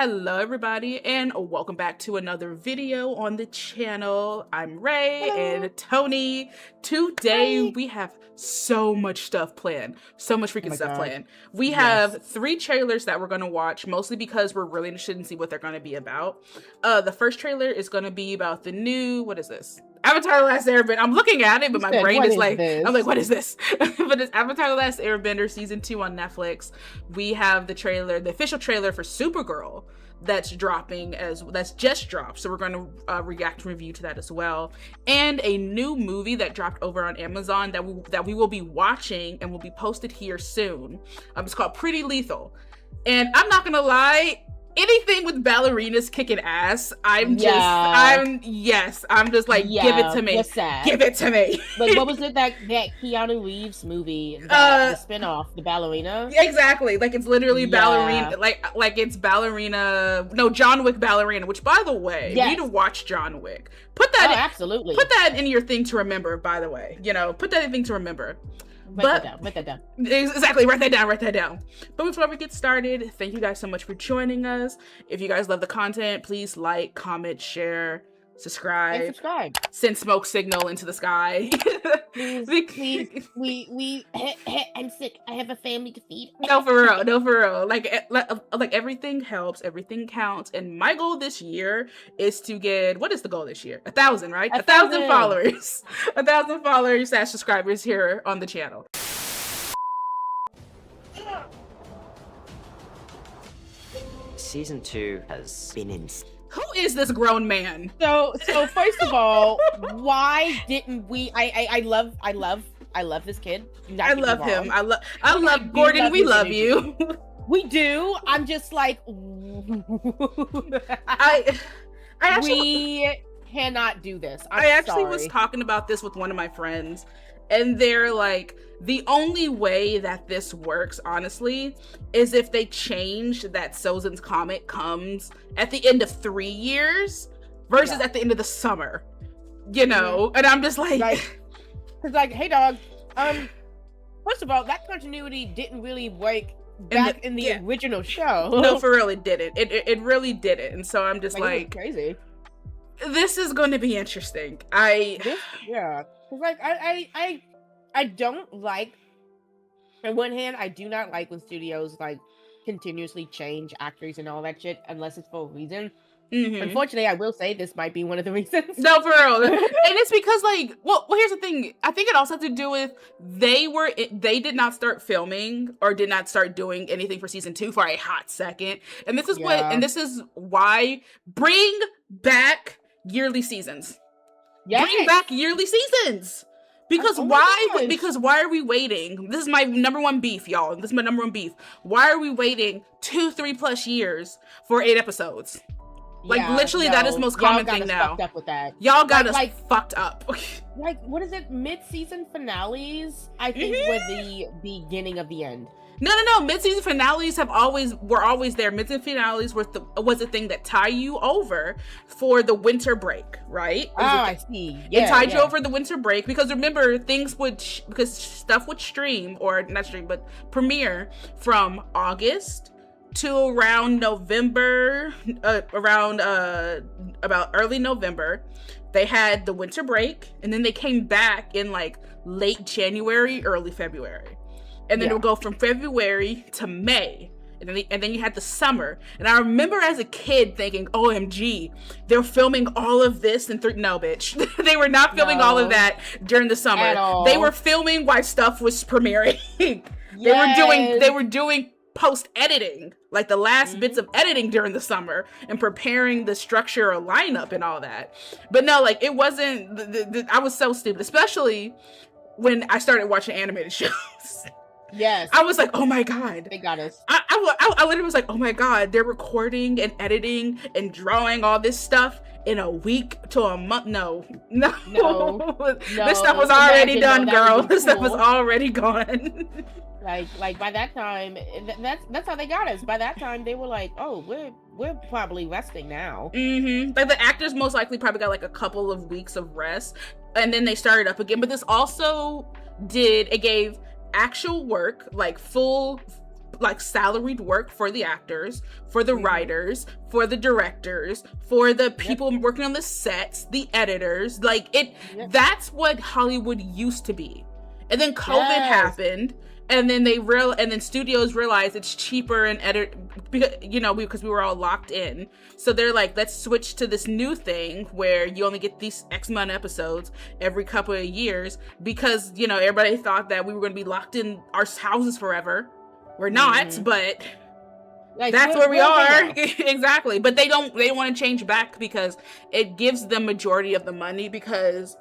Hello everybody and welcome back to another video on the channel. I'm Rae and Toni. Today we have so much stuff planned. So much freaking stuff planned. We have 3 trailers that we're going to watch, mostly because we're really interested in see what they're going to be about. The first trailer is going to be about the new, what is this? Avatar: Last Airbender. I'm looking at it, but my brain is like, I'm like, what is this? But it's Avatar: The Last Airbender season 2 on Netflix. We have the trailer, the official trailer for Supergirl that's dropping that's just dropped. So we're going to react and review to that as well. And a new movie that dropped over on Amazon that we will be watching and will be posted here soon. It's called Pretty Lethal. And I'm not gonna lie, anything with ballerinas kicking ass, I'm just like, give it to me. Give it to me. Like, what was it that Keanu Reeves movie, the spinoff, the ballerina? Exactly. Like, it's literally ballerina, like it's ballerina, no, John Wick ballerina, which, by the way, you need to watch John Wick. Put that absolutely. Put that in your thing to remember, by the way. You know, put that in thing to remember. Write that down. Exactly, write that down. But before we get started, thank you guys so much for joining us. If you guys love the content, please like, comment, share, subscribe. Send smoke signal into the sky. Please, I'm sick. I have a family to feed. No, for real. Like everything helps, everything counts. And my goal this year is to get, what is the goal this year? 1,000, right? 1,000 followers. 1,000 followers / subscribers here on the channel. Season 2 has been insane. Who is this grown man? So first of all, why didn't we? I love this kid. I love him. I love Gordon. We love you. We do. I'm just like, we cannot do this. I actually was talking about this with one of my friends, and they're like, the only way that this works, honestly, is if they change that Sozin's comet comes at the end of 3 years versus at the end of the summer, you know? And I'm just like, it's like, hey dog, first of all, that continuity didn't really work back in the original show. No, for real, it didn't. It really didn't. And so I'm just like crazy. This is going to be interesting. I don't like, on one hand, I do not like when studios like continuously change actors and all that shit unless it's for a reason. Unfortunately, I will say this might be one of the reasons. No, for real. And it's because, like, well, here's the thing. I think it also has to do with they did not start filming or did not start doing anything for season 2 for a hot second. And this is why bring back yearly seasons. Bring back yearly seasons. Because why are we waiting? This is my number one beef, y'all. This is my number one beef. Why are we waiting 2-3+ years for 8 episodes? Like, literally, that is the most common thing now. Fucked up with that. Y'all got us fucked up. Like, what is it? Mid-season finales, I think, were the beginning of the end. No. Mid-season finales were always there. Mid-season finales was the thing that tie you over for the winter break, right? I see. It tied you over the winter break because remember, because stuff would stream, or not stream, but premiere from August to around November, about early November. They had the winter break, and then they came back in like late January, early February. And then it would go from February to May. And then you had the summer. And I remember as a kid thinking, OMG, they're filming all of this in no, bitch. They were not filming all of that during the summer. They were filming while stuff was premiering. They were doing post-editing, like the last bits of editing during the summer and preparing the structure or lineup and all that. But no, like, it wasn't, I was so stupid, especially when I started watching animated shows. Yes. I was like, oh my God. They got us. I literally was like, oh my God, they're recording and editing and drawing all this stuff in a week to a month. No. This stuff was already done, girl. This stuff was already gone. Like by that time, that's how they got us. By that time, they were like, oh, we're probably resting now. Like, the actors most likely probably got like a couple of weeks of rest, and then they started up again. But this also gave actual work, like full like salaried work for the actors, for the writers, for the directors, for the people working on the sets, the editors. Like that's what Hollywood used to be. And then COVID happened, and then and then studios realized it's cheaper and because we were all locked in. So they're like, let's switch to this new thing where you only get these X amount of episodes every couple of years, because everybody thought that we were going to be locked in our houses forever. We're not, but like, that's where we are. Exactly. But they don't want to change back because it gives them majority of the money, because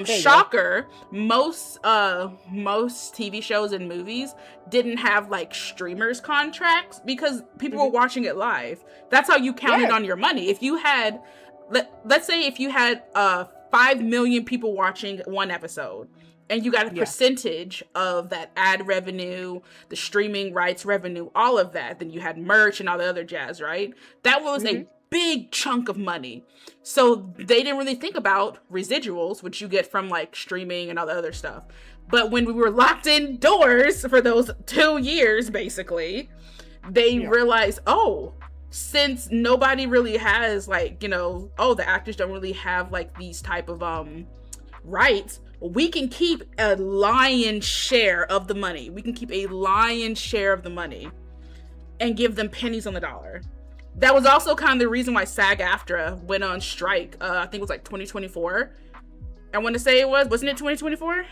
shocker, most TV shows and movies didn't have like streamers contracts because people were watching it live. That's how you counted on your money. If you had let's say if you had 5 million people watching one episode, and you got a percentage of that ad revenue, the streaming rights revenue, all of that. Then you had merch and all the other jazz, right? That was a big chunk of money. So they didn't really think about residuals, which you get from like streaming and all the other stuff. But when we were locked indoors for those 2 years, basically, they realized, since nobody really has like, the actors don't really have like these type of rights, we can keep a lion's share of the money. We can keep a lion's share of the money and give them pennies on the dollar. That was also kind of the reason why SAG-AFTRA went on strike. I think it was like 2024. I want to say wasn't it 2024?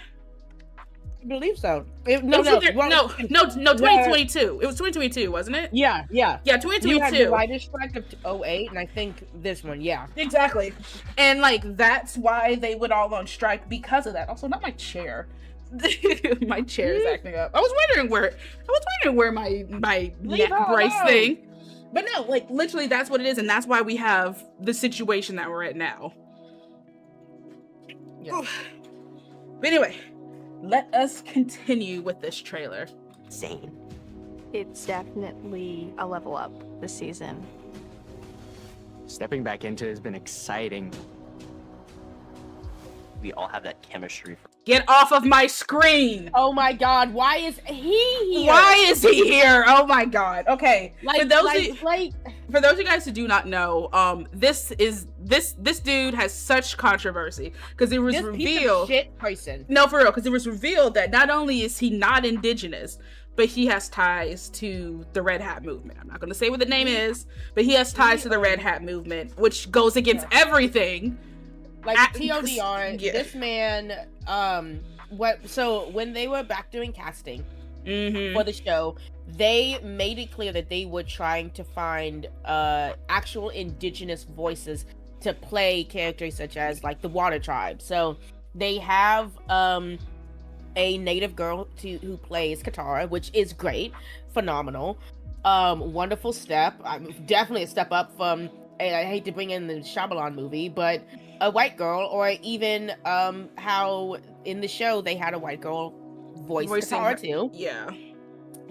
I believe so. No, 2022. It was 2022, wasn't it? Yeah. Yeah, 2022. You had the writer's strike of 2008, and I think this one, Exactly. And like that's why they went all on strike, because of that. Also, not my chair. My chair is acting up. I was wondering where my neck brace thing. But no, like literally that's what it is, and that's why we have the situation that we're at now. Yeah. But anyway, let us continue with this trailer. Insane. It's definitely a level up this season. Stepping back into it has been exciting. We all have that chemistry. Get off of my screen! Oh my god, why is he here? Why is he here? Oh my god. Okay. For those of you guys who do not know, this dude has such controversy because it was this revealed. Piece of shit person. No, for real, because it was revealed that not only is he not indigenous, but he has ties to the Red Hat movement. I'm not going to say what the name is, but he has ties to the Red Hat movement, which goes against everything. Like TLDR, this man, so when they were back doing casting for the show, they made it clear that they were trying to find actual indigenous voices to play characters such as like the Water Tribe. So they have a native girl who plays Katara, which is great, phenomenal, wonderful step. Definitely a step up from, I hate to bring in the Shyamalan movie, but a white girl, or even how in the show they had a white girl voicing Katara too. Yeah.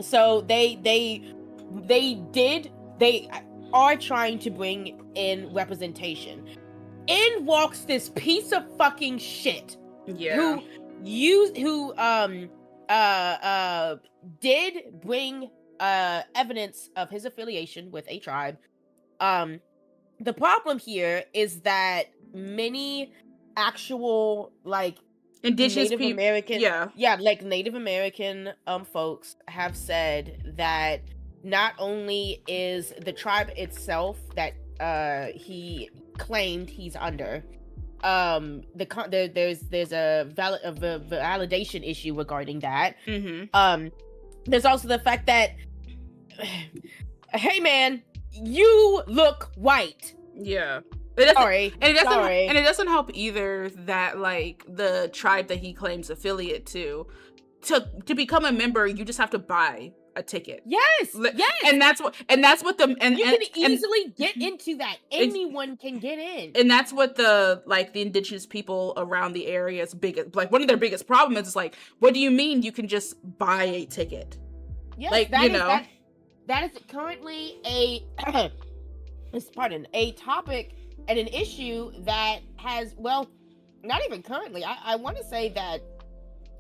So they are trying to bring in representation. In walks this piece of fucking shit. Yeah. Who did bring evidence of his affiliation with a tribe. The problem here is that many actual like indigenous Native people, American, like Native American folks have said that not only is the tribe itself that he claimed he's under, there's a validation issue regarding that. There's also the fact that hey man, you look white. Yeah. And it doesn't help either that like the tribe that he claims affiliate to become a member, you just have to buy a ticket. Yes. And that's what the you can easily get into that. Anyone can get in. And that's what the indigenous people around the area's biggest, like one of their biggest problems is like, what do you mean you can just buy a ticket? Yes, like, that is currently a topic and an issue that has, well, not even currently. I want to say that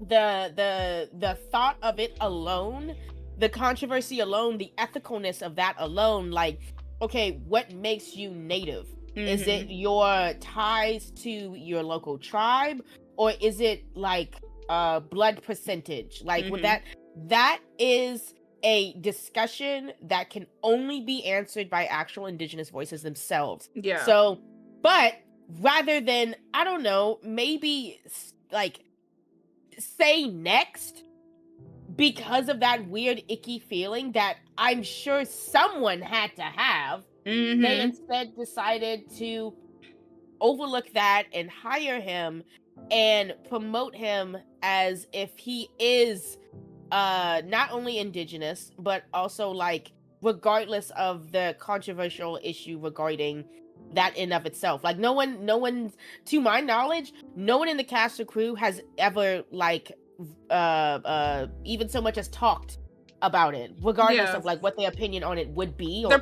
the thought of it alone the controversy alone, the ethicalness of that alone, like, okay, what makes you native? Is it your ties to your local tribe, or is it like blood percentage? Like with that is a discussion that can only be answered by actual indigenous voices themselves. Yeah. So, but rather than, I don't know, maybe like say next, because of that weird icky feeling that I'm sure someone had to have, they instead decided to overlook that and hire him and promote him as if he is not only indigenous, but also like regardless of the controversial issue regarding that in of itself. Like no one to my knowledge, no one in the cast or crew has ever like even so much as talked about it, regardless of like what their opinion on it would be. Or they're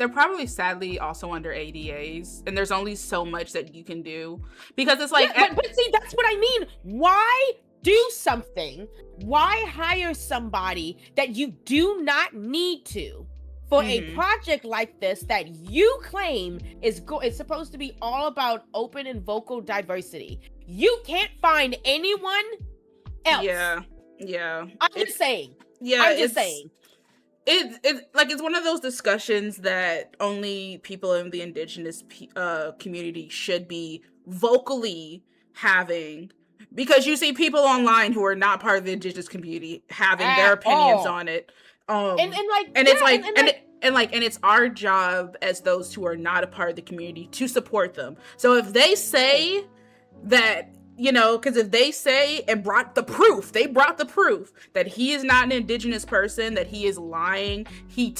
probably sadly also under ADAs, and there's only so much that you can do because it's like but see, that's what I mean. Why do something? Why hire somebody that you do not need to for a project like this that you claim is supposed to be all about open and vocal diversity? You can't find anyone else. Yeah. I'm just saying. Yeah, I'm just saying. It's one of those discussions that only people in the indigenous community should be vocally having, because you see people online who are not part of the indigenous community having their opinions on it. And it's our job as those who are not a part of the community to support them. So if they say that, you know, because if they say and brought the proof that he is not an indigenous person, that he is lying, he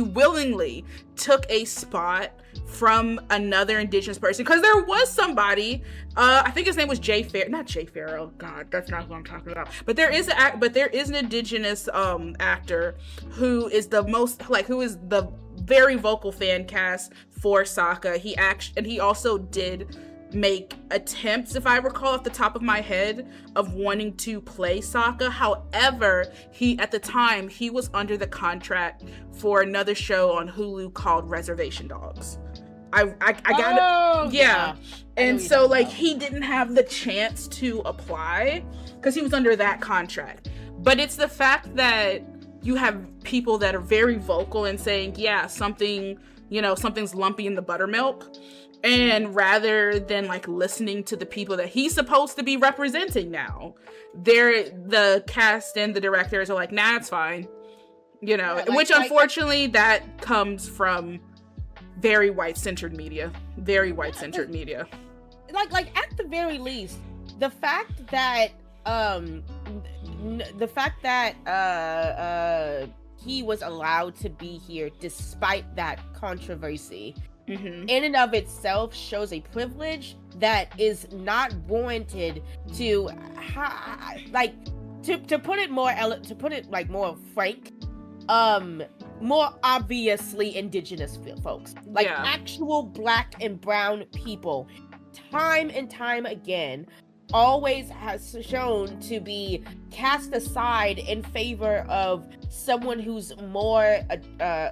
willingly took a spot from another indigenous person, because there was somebody, I think his name was not Jay Farrell. God, that's not what I'm talking about. But there is an indigenous actor who is the very vocal fan cast for Sokka. He also did make attempts, if I recall off the top of my head, of wanting to play Sokka. However, at the time he was under the contract for another show on Hulu called Reservation Dogs. And so like he didn't have the chance to apply because he was under that contract. But it's the fact that you have people that are very vocal and saying, yeah, something's lumpy in the buttermilk. And rather than like listening to the people that he's supposed to be representing now, the cast and the directors are like, nah, it's fine. You know, which unfortunately that comes from very white-centered media. Like at the very least, the fact that he was allowed to be here despite that controversy in and of itself shows a privilege that is not warranted. To put it more frank, more obviously indigenous folks, like actual black and brown people, time and time again, always has shown to be cast aside in favor of someone who's more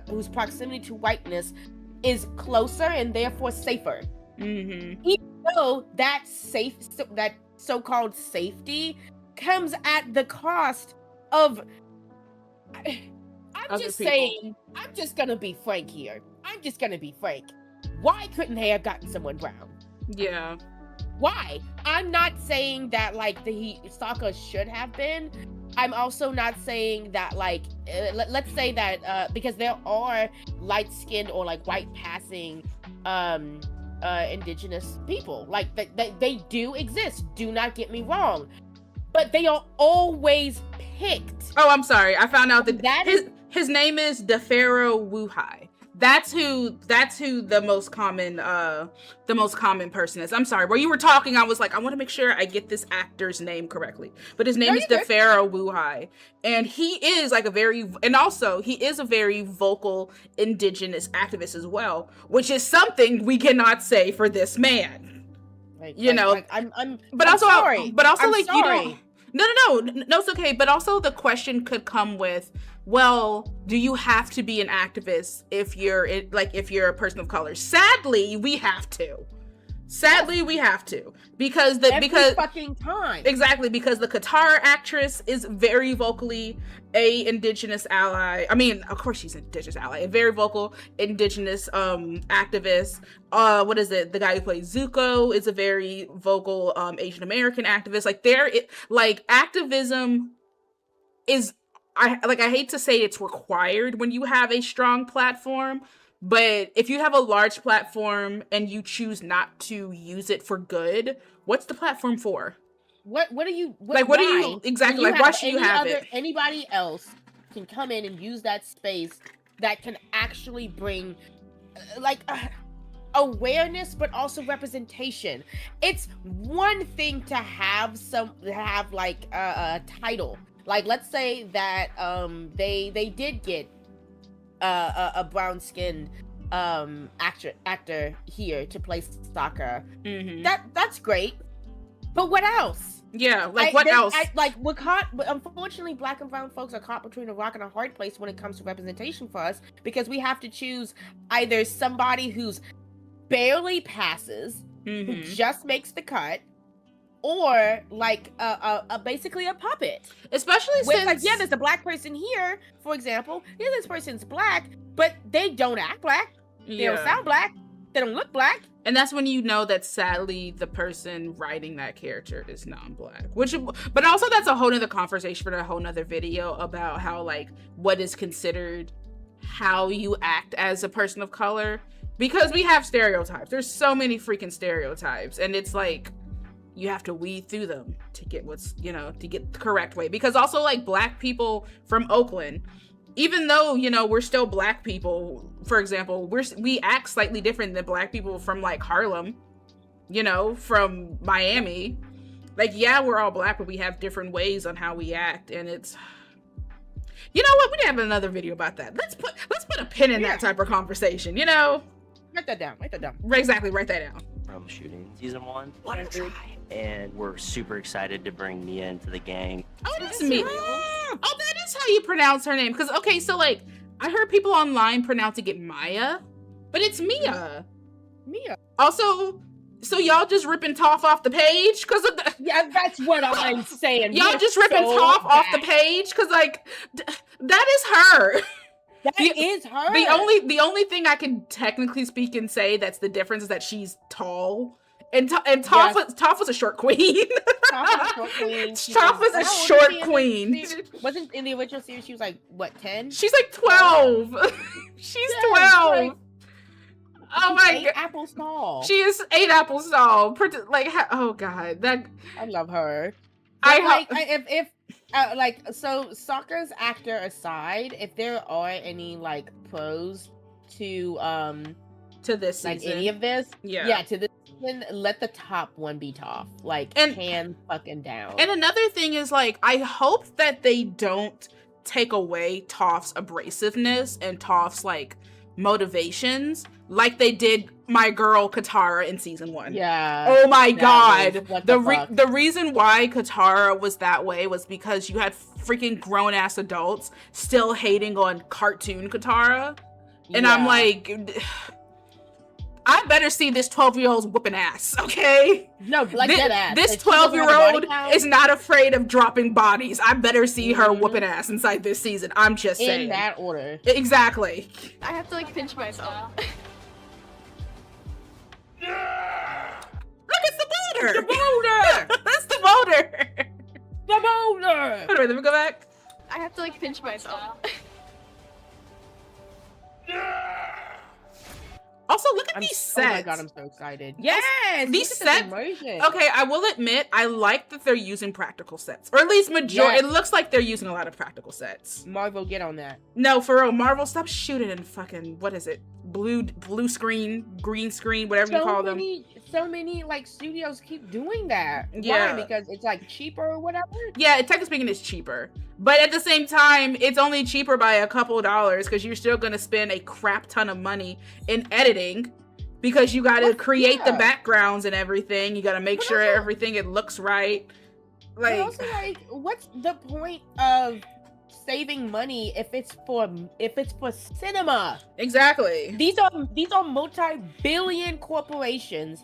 whose proximity to whiteness is closer and therefore safer. Even though that so-called safety comes at the cost of I'm just gonna be frank here. Why couldn't they have gotten someone brown? Yeah. Why? I'm not saying that like Sokka should have been. I'm also not saying that like let's say that because there are light-skinned or like white passing indigenous people, like they do exist, do not get me wrong, but they are always picked. Oh, I'm sorry, I found out that his name is DeFaro Wuhai. That's who the most common person is. I'm sorry. While you were talking, I was like, I want to make sure I get this actor's name correctly. But his name is DeFaro Wuhai. And he is a very vocal indigenous activist as well, which is something we cannot say for this man. I'm sorry. No, it's okay. But also the question could come with, well, do you have to be an activist if you're a person of color? Sadly, we have to. We have to because Every fucking time. Exactly, because the Katara actress is very vocally a indigenous ally. I mean, of course she's an indigenous ally, a very vocal indigenous activist. What is it? The guy who plays Zuko is a very vocal Asian American activist. Like activism is I hate to say it's required when you have a strong platform. But if you have a large platform and you choose not to use it for good, what's the platform for? What are you exactly like? Why should you have it? Anybody else can come in and use that space that can actually bring awareness, but also representation. It's one thing to have a title. Like, let's say that they did get a brown-skinned actor here to play Sokka. Mm-hmm. That's great, but what else? Yeah, what else? We're caught. Unfortunately, Black and brown folks are caught between a rock and a hard place when it comes to representation for us, because we have to choose either somebody who's barely passes, who just makes the cut, or basically a puppet. Especially since there's a black person here, for example. Yeah, this person's black, but they don't act black. They don't sound black. They don't look black. And that's when you know that sadly the person writing that character is non-black. But also that's a whole nother conversation for a whole nother video about how what is considered how you act as a person of color. Because we have stereotypes. There's so many freaking stereotypes. And it's you have to weed through them to get to get the correct way. Because also black people from Oakland, even though, we're still black people, for example, we act slightly different than black people from Harlem, from Miami. We're all black, but we have different ways on how we act. And it's, you know what? We have another video about that. Let's put a pin in that type of conversation, Write that down. Exactly, write that down. From shooting season 1. What a try. And we're super excited to bring Mia into the gang. Oh, that's Mia. Oh, that is how you pronounce her name. Because, okay, so, I heard people online pronouncing it Maya, but it's Mia. Mia. Also, so y'all just ripping Toph off the page? Because of the... Yeah, that's what I'm saying. Y'all just ripping Toph off the page? Because, that is her. That is her. The only thing I can technically speak and say that's the difference is that she's tall. And Toph was a short queen. Toph was a short queen. Wasn't in the original series she was 10? She's 12. She's 12. Oh my god. Apples tall. She is 8 apples tall. Oh god. That I love her. So Sokka's actor aside, if there are any pros to this season, any of this, to this season, let the top one be Toph. Hands fucking down. And another thing is I hope that they don't take away Toph's abrasiveness and Toph's motivations like they did my girl Katara in season 1. Yeah. Oh my god. The reason why Katara was that way was because you had freaking grown ass adults still hating on cartoon Katara. And I'm I better see this 12-year-old's whooping ass, okay? No, dead ass. This 12-year-old is not afraid of dropping bodies. I better see her whooping ass inside this season. I'm just saying. In that order. Exactly. I have to pinch myself. Look, it's the boulder! The boulder! That's the boulder! The boulder! Hold on, let me go back. I have to pinch myself. Also, look at these sets. Oh my god, I'm so excited. Yes! These sets. Okay, I will admit, I like that they're using practical sets. Or at least it looks like they're using a lot of practical sets. Marvel, get on that. No, for real, Marvel, stop shooting in fucking, what is it? Blue screen, green screen, whatever you call them. So many studios keep doing that. Yeah. Why? Because it's cheaper or whatever? Yeah, technically speaking, it's cheaper. But at the same time, it's only cheaper by a couple of dollars because you're still going to spend a crap ton of money in editing because you got to create the backgrounds and everything. You got to make sure everything, it looks right. But also, like, what's the point of saving money if it's for cinema? Exactly. These are multi-billion corporations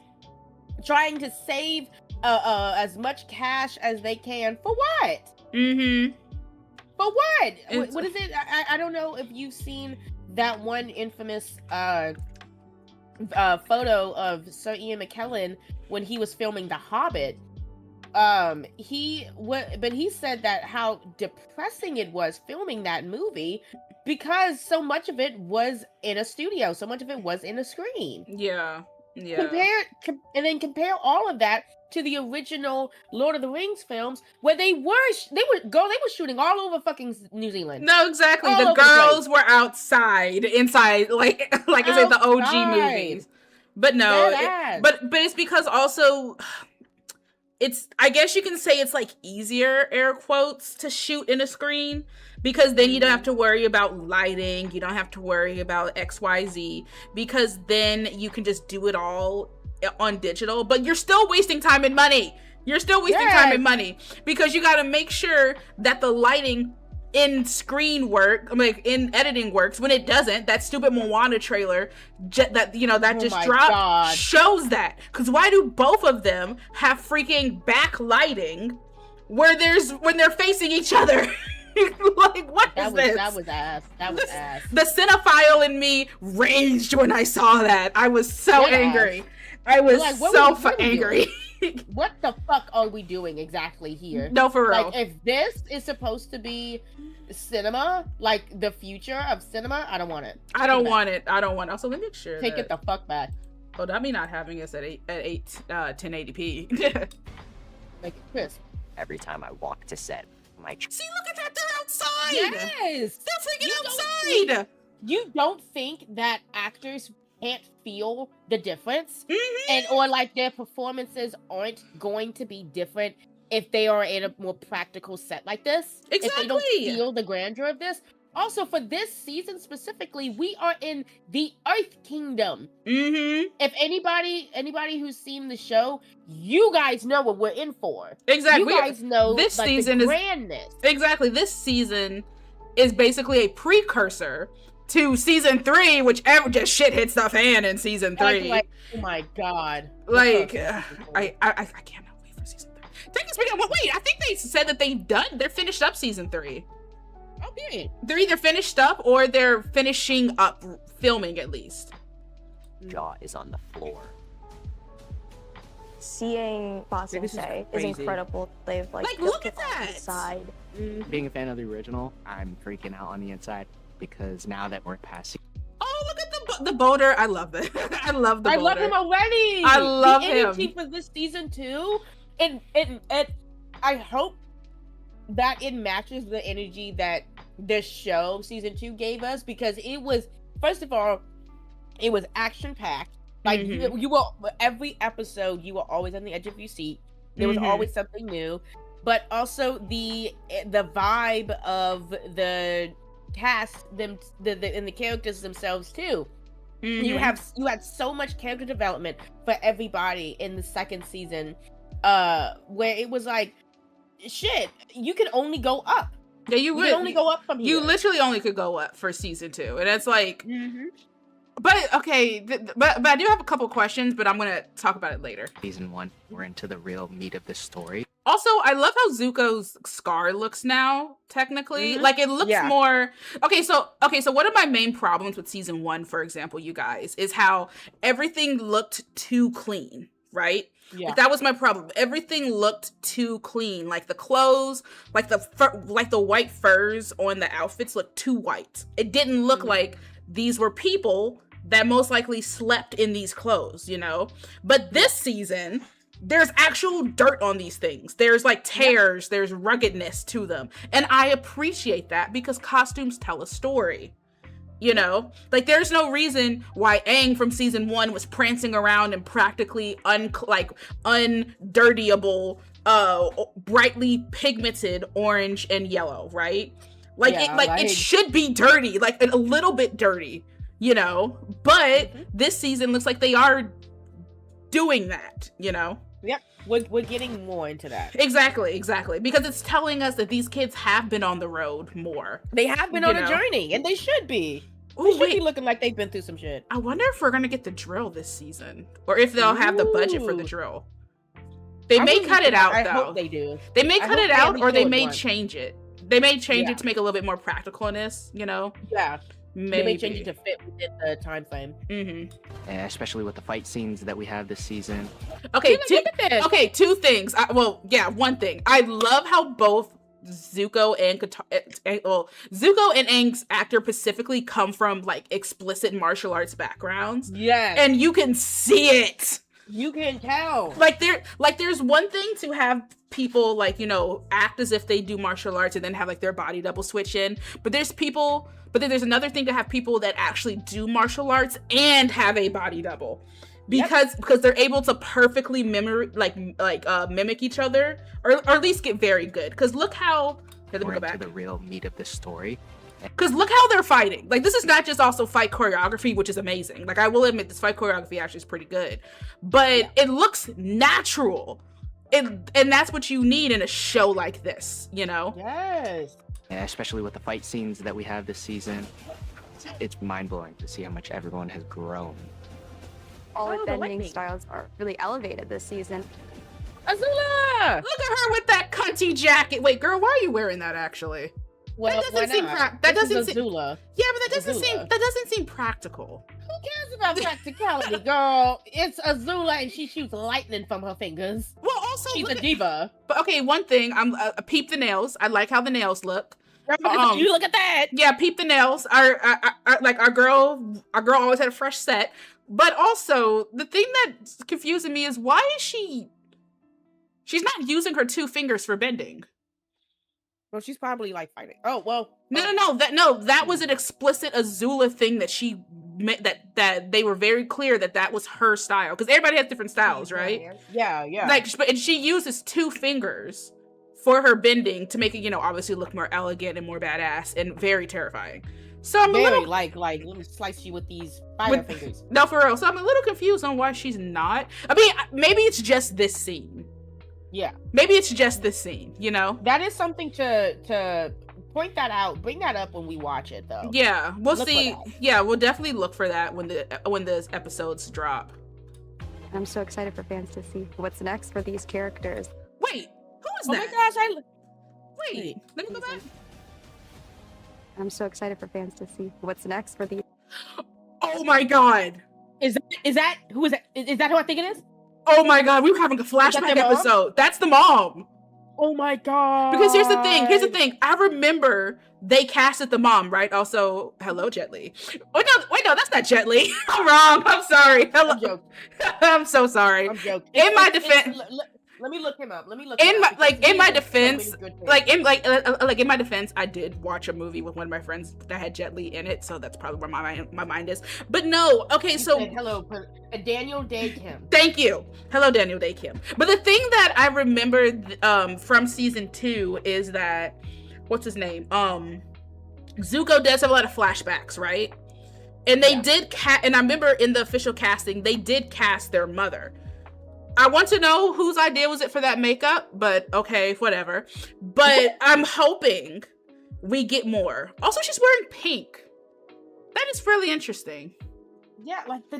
trying to save as much cash as they can for what? Mm-hmm. For what? What is it? I don't know if you've seen that one infamous photo of Sir Ian McKellen when he was filming The Hobbit. He said that how depressing it was filming that movie because so much of it was in a studio, so much of it was in a screen. Yeah. Compare all of that to the original Lord of the Rings films where they were shooting all over fucking New Zealand. No, exactly. All the over the girls were inside, like I said, the OG movies. But no, but it's because also I guess you can say it's like easier, air quotes, to shoot in a screen because then you don't have to worry about lighting. You don't have to worry about XYZ because then you can just do it all on digital, but you're still wasting time and money. Time and money because you got to make sure that the lighting in screen work, like in editing works. When it doesn't, that stupid Moana trailer that dropped shows that. Because why do both of them have freaking backlighting when they're facing each other? Like, what is this? That was ass. The cinephile in me raged when I saw that. I was so angry. I was angry. What the fuck are we doing exactly here? No, for real. Like, if this is supposed to be cinema, like the future of cinema, I don't want it. I don't want it. Also, let me make sure. Take it the fuck back. Oh, that me not having us at 1080p. Like, Chris. Every time I walk to set, I'm like, see, look at that. They're outside. Yes. They're freaking outside. You don't think that actors can't feel the difference mm-hmm. or like their performances aren't going to be different if they are in a more practical set like this? Exactly. If they don't feel the grandeur of this. Also, for this season specifically, we are in the Earth Kingdom. Mm-hmm. If anybody who's seen the show, you guys know what we're in for. Exactly. You guys know this like, season the grandness. Exactly. This season is basically a precursor to season 3, which just shit hits the fan in season 3. Like, oh my god! Like, I cannot wait for season 3. Wait, I think they said that they're finished up season 3. Okay. They're either finished up or they're finishing up filming at least. Jaw is on the floor. Seeing Blossom say is incredible. They've look at that side. Being a fan of the original, I'm freaking out on the inside because now that we're passing. Oh, look at the boater! I love it. I love the boater. I love him already. I love him. The energy for this season 2, and I hope that it matches the energy that the show season 2 gave us, because it was, first of all, it was action packed. Like you were, every episode you were always on the edge of your seat. There was always something new, but also the vibe of the cast, and the characters themselves too. You had so much character development for everybody in the second season, where it was like, shit, you can only go up. Yeah, you would only go up from here. You literally only could go up for season 2, and it's like, but okay, but I do have a couple questions, but I'm gonna talk about it later. Season 1, we're into the real meat of the story. Also, I love how Zuko's scar looks now, technically. Like, it looks more... Okay, so one of my main problems with season 1, for example, you guys, is how everything looked too clean, right? Yeah. Like, that was my problem. Everything looked too clean. Like, the clothes, like the white furs on the outfits looked too white. It didn't look like these were people that most likely slept in these clothes, you know? But this season... there's actual dirt on these things. There's like tears, there's ruggedness to them. And I appreciate that because costumes tell a story. You know? Like, there's no reason why Aang from season 1 was prancing around in practically undirtyable, brightly pigmented orange and yellow, right? Like, it should be dirty, like a little bit dirty, you know? But this season looks like they are doing that, you know? Yep, we're getting more into that. Exactly, because it's telling us that these kids have been on the road more. They have been on a journey, and they should be. They should be looking like they've been through some shit. I wonder if we're gonna get the drill this season, or if they'll have the budget for the drill. They may cut it out, though. I hope they do. They may cut it out, or they may change it. They may change it to make a little bit more practicalness, you know? Yeah. Maybe. They may change it to fit within the time frame. Mm-hmm. Especially with the fight scenes that we have this season. Okay, two things. One thing. I love how both Zuko and Zuko and Aang's actor specifically come from like explicit martial arts backgrounds. Yeah. And you can see it. You can tell. There's one thing to have people like, you know, act as if they do martial arts and then have like their body double switch in. But then there's another thing to have people that actually do martial arts and have a body double. Because they're able to perfectly mimic each other, or at least get very good. Because look how We're into the real meat of this story. Because look how they're fighting. Like, this is not just also fight choreography, which is amazing. Like, I will admit, this fight choreography actually is pretty good. But it looks natural. And that's what you need in a show like this, you know? Yes. And especially with the fight scenes that we have this season, it's mind-blowing to see how much everyone has grown. All the bending styles are really elevated this season. Azula! Look at her with that cunty jacket. Wait, girl, why are you wearing that, actually? Well, that doesn't seem Azula. Yeah, but that doesn't seem practical. Who cares about practicality, girl? It's Azula, and she shoots lightning from her fingers. Well, also she's a diva. But okay, one thing, I'm peep the nails. I like how the nails look. You look at that. Yeah, peep the nails. Our girl always had a fresh set. But also, the thing that's confusing me is why is she's not using her two fingers for bending. Well, she's probably like fighting. Oh, well. That was an explicit Azula thing that she meant, that they were very clear that was her style, because everybody has different styles, right? Yeah. And she uses two fingers for her bending to make it, you know, obviously look more elegant and more badass and very terrifying. So I'm like let me slice you with these fire fingers. No, for real. So I'm a little confused on why she's not. I mean, maybe it's just this scene. Yeah. Maybe it's just this scene, you know? That is something to point that out. Bring that up when we watch it, though. Yeah, we'll see. Yeah, we'll definitely look for that when the episodes drop. I'm so excited for fans to see what's next for these characters. Wait, who is that? Oh my gosh, Wait, let me go back. I'm so excited for fans to see what's next for these. Oh my god. Is that who is that? Is that who I think it is? Oh my god, we were having a flashback episode. That's the mom. Oh my god. Because here's the thing. I remember they casted the mom, right? Also, hello, Jet Li. Oh no, that's not Jet Li. I'm wrong. I'm sorry. Hello. I'm joking. I'm so sorry. I'm joking. In my defense, let me look him up. In my defense, I did watch a movie with one of my friends that had Jet Li in it, so that's probably where my mind is. But no, okay, so hello, Daniel Day Kim. Thank you. Hello, Daniel Day Kim. But the thing that I remember from season 2 is that what's his name? Zuko does have a lot of flashbacks, right? And they did and I remember in the official casting, they did cast their mother. I want to know whose idea was it for that makeup, but okay, whatever. But I'm hoping we get more. Also, she's wearing pink. That is really interesting. Yeah, like the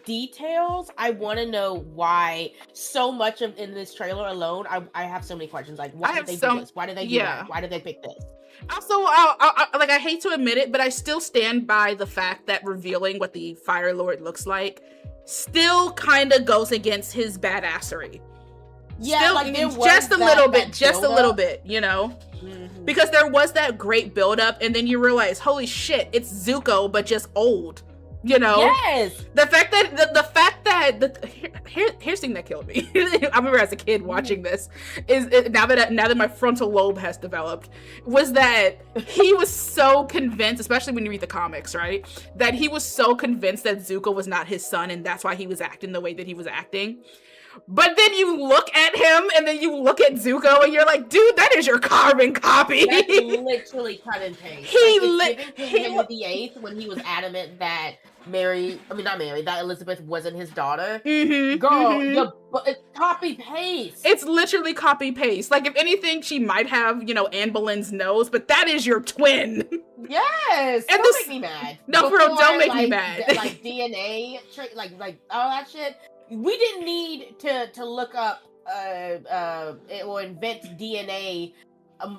details. I want to know why so much of in this trailer alone. I have so many questions. Like, why did they do this? Why did they do that? Why did they pick this? Also, I hate to admit it, but I still stand by the fact that revealing what the Fire Lord looks like still kind of goes against his badassery. Yeah, still, like just a little bit, you know? Mm-hmm. Because there was that great buildup, and then you realize, holy shit, it's Zuko, but just old. You know, yes. The fact that here's the thing that killed me. I remember as a kid watching this now that my frontal lobe has developed, was that he was so convinced, especially when you read the comics, right? That he was so convinced that Zuko was not his son, and that's why he was acting the way that he was acting. But then you look at him, and then you look at Zuko, and you're like, dude, that is your carbon copy. That's literally cut and paste. It's given to Henry VIII when he was adamant that that Elizabeth wasn't his daughter. Girl, it's copy paste. It's literally copy paste. Like, if anything, she might have, Anne Boleyn's nose, but that is your twin. Yes. And Don't make me mad. No, for real, don't make me mad. Like DNA, like all that shit. We didn't need to look up or invent DNA.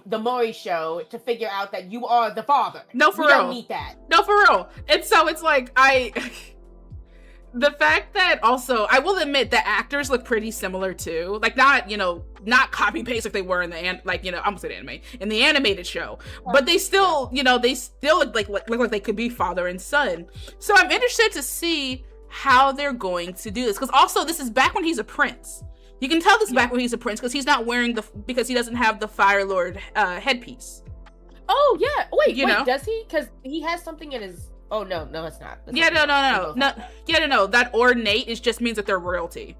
The Maury show to figure out that you are the father. No, for real. We don't need that. No, for real. And so it's like, the fact that also, I will admit the actors look pretty similar too. Like, not copy paste like they were in the, I'm gonna say anime, in the animated show. But they still, they still look like they could be father and son. So I'm interested to see how they're going to do this. Because also, this is back when he's a prince. You can tell this is back when he's a prince because he's not wearing because he doesn't have the Fire Lord headpiece. Oh yeah, wait, does he? Because he has something in his. Oh no, it's not. No. That ornate just means that they're royalty.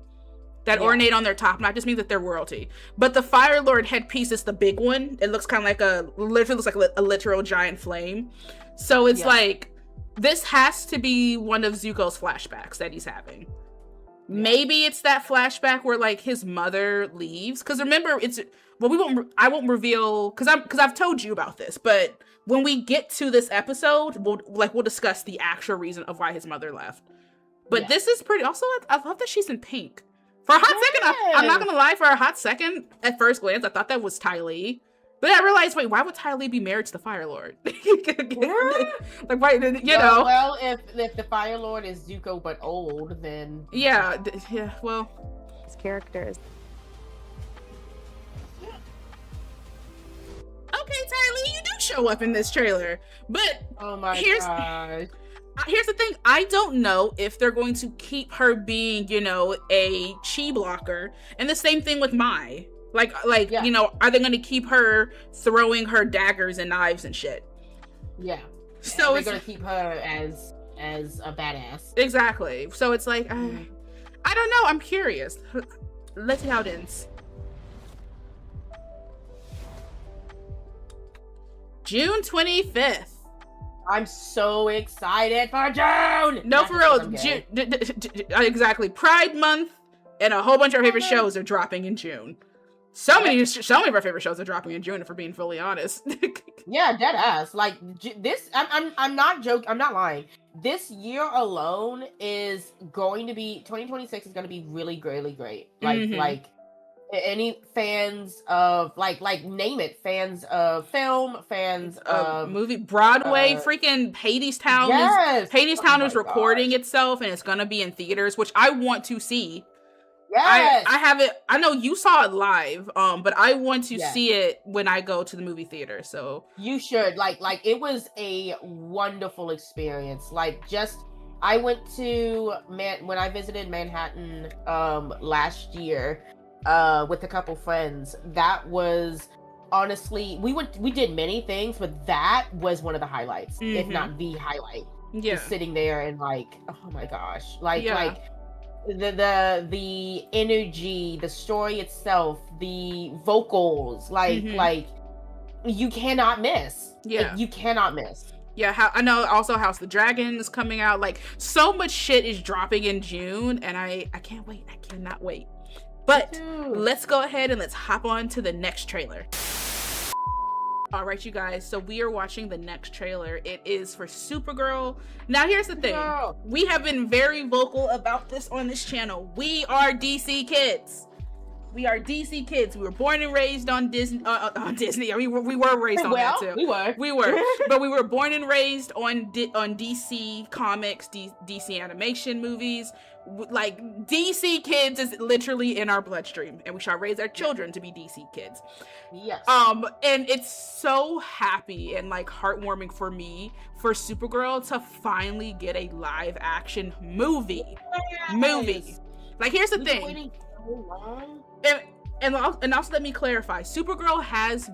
That ornate on their top just means that they're royalty. But the Fire Lord headpiece is the big one. It looks kind of like literally looks like a literal giant flame. So it's like this has to be one of Zuko's flashbacks that he's having. Maybe it's that flashback where like his mother leaves. Because remember, I won't reveal because I've told you about this. But when we get to this episode, we'll discuss the actual reason of why his mother left. But this is pretty. Also, I love that she's in pink. For a hot second, I'm not gonna lie. For a hot second, at first glance, I thought that was Ty Lee. But I realized, wait, why would Ty Lee be married to the Fire Lord? Like, why? Know. Well, if the Fire Lord is Zuko but old, then yeah. Well, his characters. Okay, Ty Lee, you do show up in this trailer, but oh my gosh. Here's the thing. I don't know if they're going to keep her being, a chi blocker, and the same thing with Mai. Like, are they going to keep her throwing her daggers and knives and shit? Yeah. So they're going to keep her as a badass. Exactly. So it's like, I don't know. I'm curious. Let's see how it ends. June 25th. I'm so excited for June. No, for real. June, exactly. Pride Month and a whole bunch of our favorite shows are dropping in June. So many of our favorite shows are dropping in June, if we're being fully honest. Yeah, dead ass. Like this, I'm not joking. I'm not lying. This year alone is going to be 2026 is going to be really, really great. Like any fans of like name it, fans of film, fans of movie, Broadway, freaking Hadestown. Yes. Hadestown is recording itself, and it's going to be in theaters, which I want to see. Yes. I haven't. I know you saw it live, but I want to see it when I go to the movie theater. So you should. Like it was a wonderful experience. I went to when I visited Manhattan last year with a couple friends. That was honestly we did many things, but that was one of the highlights, if not the highlight. Yeah, just sitting there and like, oh my gosh, like the energy, the story itself, the vocals, like you cannot miss. Yeah, you cannot miss. Yeah, I know also House of the Dragon is coming out. Like, so much shit is dropping in June, and I can't wait. I cannot wait. But let's go ahead and let's hop on to the next trailer. All right, you guys, so we are watching the next trailer. It is for Supergirl. Now, here's the thing. We have been very vocal about this on this channel. We are DC kids. We are DC kids. We were born and raised on Disney. On Disney. I mean, we were raised on that too. We were. But we were born and raised on DC comics, DC animation movies. Like, DC kids is literally in our bloodstream, and we shall raise our children to be DC kids. Yes. And it's so happy and like heartwarming for me for Supergirl to finally get a live action movie. Like, here's the thing. Waiting so long. And also let me clarify. Supergirl has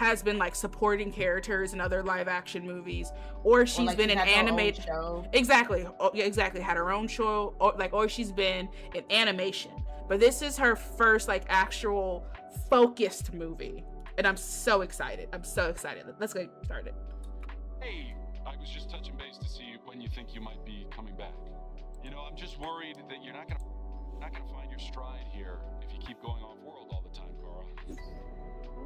has been like supporting characters in other live action movies, or she's like been she's an had her own animated show. Exactly. Oh, yeah, exactly. Had her own show, or she's been in animation. But this is her first like actual focused movie, and I'm so excited. I'm so excited. Let's get started. Hey, I was just touching base to see when you think you might be coming back. You know, I'm just worried that you're not gonna find your stride here if you keep going off world all the time, Korra.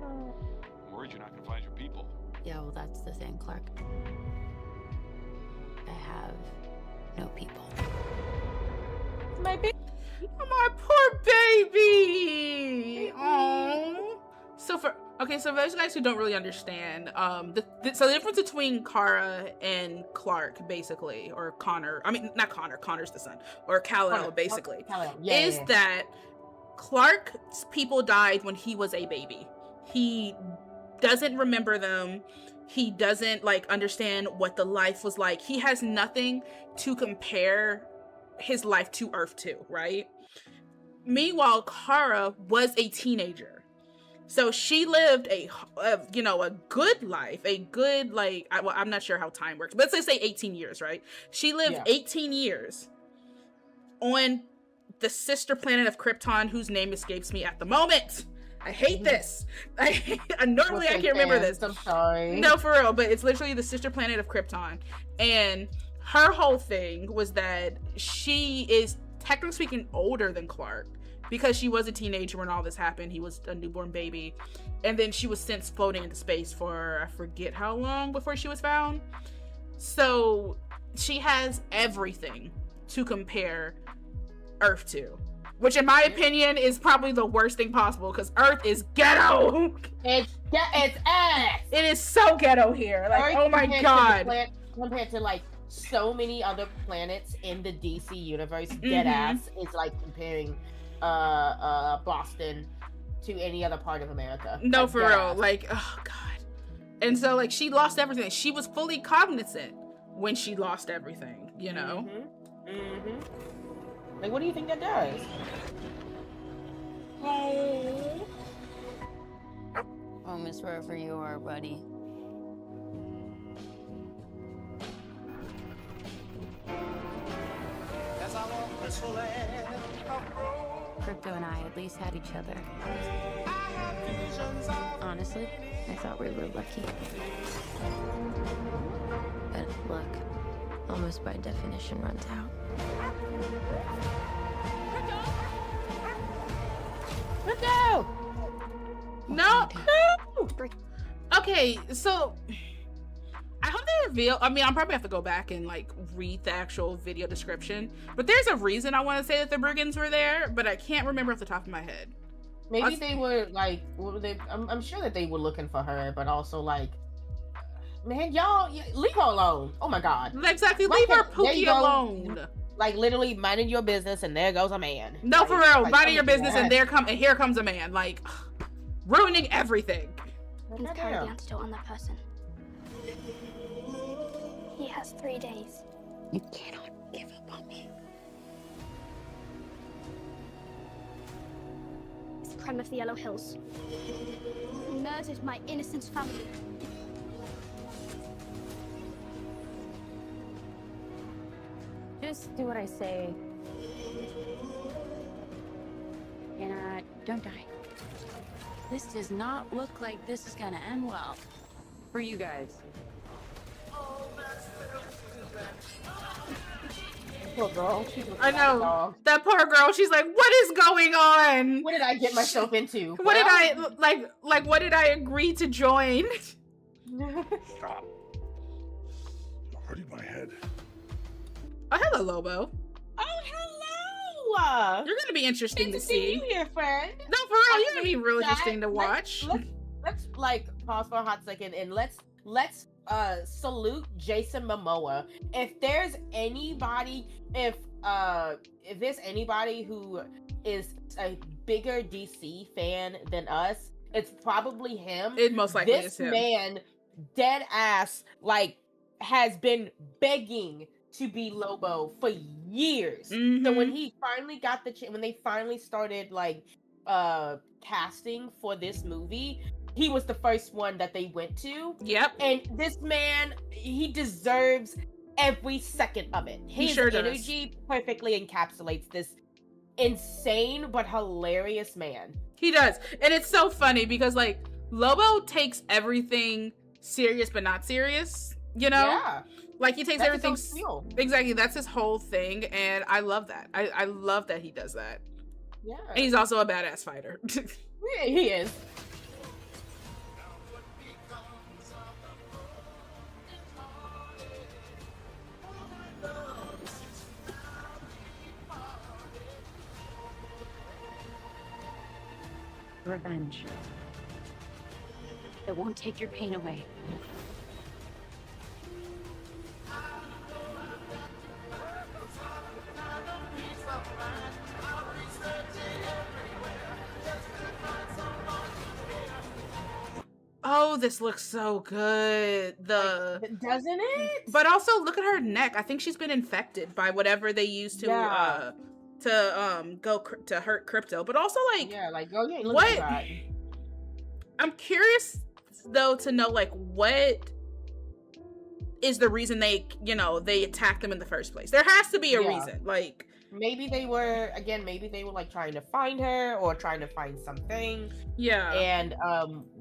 I'm worried you're not gonna find your people. Yeah, well, that's the thing, Clark. I have no people. My baby. My poor baby. Oh. So for those guys who don't really understand, so the difference between Kara and Clark, basically, or Connor, I mean not Connor, Connor's the son, or Kal-El, basically, is that Clark's people died when he was a baby. He doesn't remember them. He doesn't like understand what the life was like. He has nothing to compare his life to Earth to, right? Meanwhile, Kara was a teenager. So she lived a good life, a good, like, I'm not sure how time works, but let's say 18 years, right? She lived 18 years on the sister planet of Krypton, whose name escapes me at the moment. I hate this. Normally I can't remember this. I'm sorry. No, for real, but it's literally the sister planet of Krypton. And her whole thing was that she is, technically speaking, older than Clark, because she was a teenager when all this happened. He was a newborn baby. And then she was since floating into space for, I forget how long before she was found. So she has everything to compare Earth to. Which, in my opinion, is probably the worst thing possible, because Earth is ghetto. It's ass. It is so ghetto here. Like, Earth oh my god. Compared to like so many other planets in the DC universe, dead ass is like comparing Boston to any other part of America. No, like, for real. Like, oh god. And so, like, she lost everything. She was fully cognizant when she lost everything, you know? Like, what do you think that does? Oh. Home is wherever you are, buddy. Crypto and I at least had each other. Honestly, I thought we were lucky. But luck, almost by definition, runs out. Crypto! No. Okay, so I hope they reveal. I mean, I'll probably have to go back and like read the actual video description. But there's a reason I want to say that the brigands were there, but I can't remember off the top of my head. Maybe they were like, what were they? I'm sure that they were looking for her, but also like, man, y'all leave her alone. Oh my god. Exactly, leave her Pookie alone. Like literally minding your business, and there goes a man. No, like, for real, like, minding your business, and here comes a man, like ruining everything. He's carried the antidote on that person. He has 3 days. You cannot give up on me. It's the crime of the Yellow Hills. He murdered my innocent family. Just do what I say. And don't die. This does not look like this is gonna end well. For you guys. Poor girl. I know. That poor girl, she's like, what is going on? What did I get myself into? What did I what did I agree to join? Stop. You're hurting my head. Oh, hello, Lobo. Oh, hello! You're gonna be interesting to see see. You here, friend. No, for real, you're gonna be real interesting to watch. Let's like pause for a hot second and let's salute Jason Momoa. If there's anybody, if there's anybody who is a bigger DC fan than us, it's probably him. It most likely is him. This man, dead ass, like has been begging to be Lobo for years. So when he finally got when they finally started like casting for this movie, he was the first one that they went to. Yep. And this man, he deserves every second of it. His sure does. energy perfectly encapsulates this insane but hilarious man. He does. And it's so funny because like Lobo takes everything serious but not serious, you know? Yeah. Like he takes That's everything his whole deal. exactly. That's his whole thing, and I love that. I love that he does that. Yeah. And he's also a badass fighter. Yeah, he is. Revenge. It won't take your pain away. Oh, this looks so good. Doesn't it? But also look at her neck. I think she's been infected by whatever they used to to hurt Crypto. But also like oh yeah, look what? at that. I'm curious though to know like what is the reason they attacked them in the first place. There has to be a reason. Like maybe they were like trying to find her or trying to find something. Yeah. And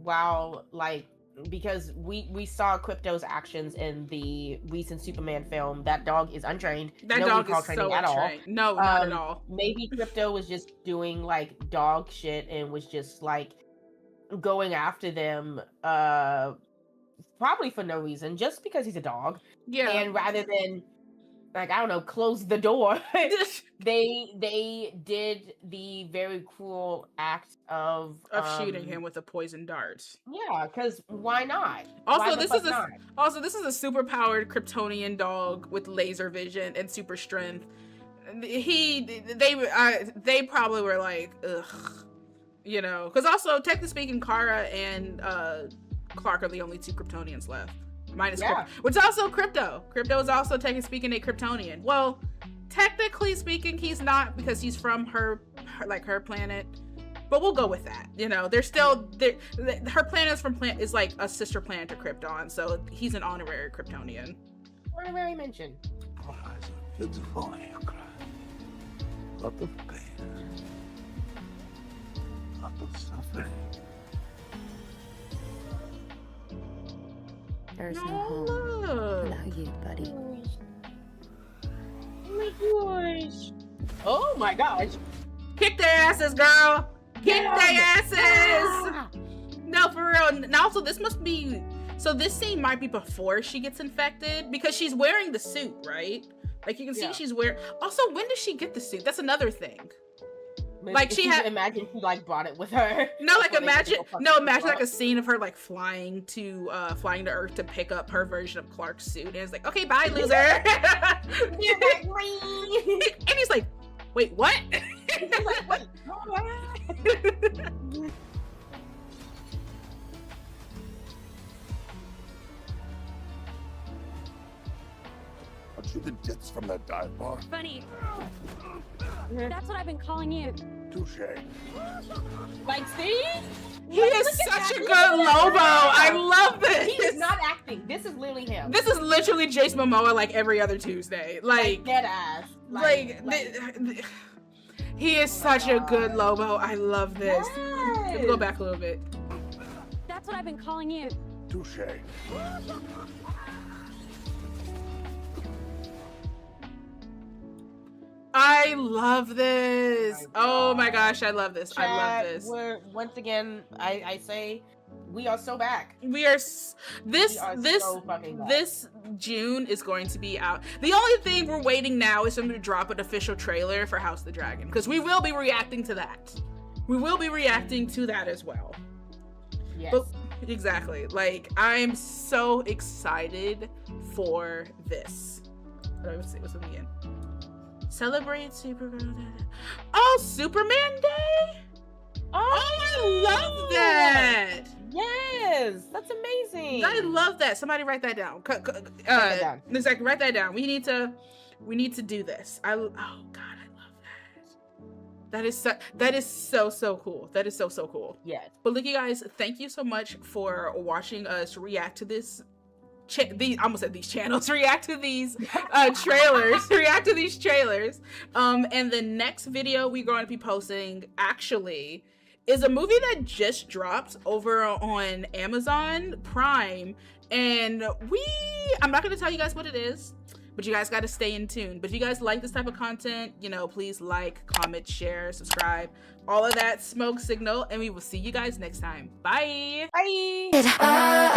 while like because we saw Crypto's actions in the recent Superman film, that dog is untrained. That dog is so untrained. No, not at all. Maybe Crypto was just doing like dog shit and was just like going after them probably for no reason, just because he's a dog. Yeah. And rather than like, I don't know, close the door, they did the very cruel act of shooting him with a poison dart. Yeah, because why not? Also, this is a super powered Kryptonian dog with laser vision and super strength. They probably were like, ugh, you know, because also technically speaking, Korra and Clark are the only two Kryptonians left. Minus Crypto, which is also Crypto. Crypto is also technically speaking a Kryptonian. Well, technically speaking, he's not because he's from her planet. But we'll go with that. You know, they're still her planet is like a sister planet to Krypton, so he's an honorary Kryptonian. Honorary mention. Lot of pain. Lot of suffering. There's no home without you, buddy. Oh my gosh. Oh my gosh. Kick their asses, girl. Kick their asses. No, for real. And also, this must be... So this scene might be before she gets infected because she's wearing the suit, right? Like, you can see she's wearing... Also, when does she get the suit? That's another thing. Like she had, imagine she like brought it with her. No, like imagine like a scene of her like flying to Earth to pick up her version of Clark's suit, and it's like, okay, bye, loser. And he's like, wait, what? Wait, Aren't you the ditz from that dive bar? Funny. That's what I've been calling you. Touche. Like, see? He is such a good Lobo. I love this. He is not acting. This is literally him. This is literally Jace Momoa like every other Tuesday. Like dead ass. He is such a good Lobo. I love this. Yes. Let's go back a little bit. That's what I've been calling you. Touche. I love this. Oh my gosh, I love this. Chat, I love this. We're once again, I say, we are so back. We are so this fucking back. This June is going to be out. The only thing we're waiting now is for them to drop an official trailer for House of the Dragon, because we will be reacting to that. We will be reacting to that as well. Yes. But, exactly. Like, I'm so excited for this. Let's see what's in the end. Celebrate Supergirl. Oh, Superman Day? Oh, I love that. Yes, that's amazing. I love that. Somebody write that down. Exactly, write that down. We need to do this. Oh God, I love that. That is so cool. That is so cool. Yes. But look, you guys, thank you so much for watching us react to this. I almost said these channels. React to these trailers. React to these trailers. And the next video we're going to be posting actually is a movie that just dropped over on Amazon Prime, and I'm not going to tell you guys what it is, but you guys got to stay in tune. But if you guys like this type of content, you know, please like, comment, share, subscribe, all of that smoke signal, and we will see you guys next time. Bye. Bye.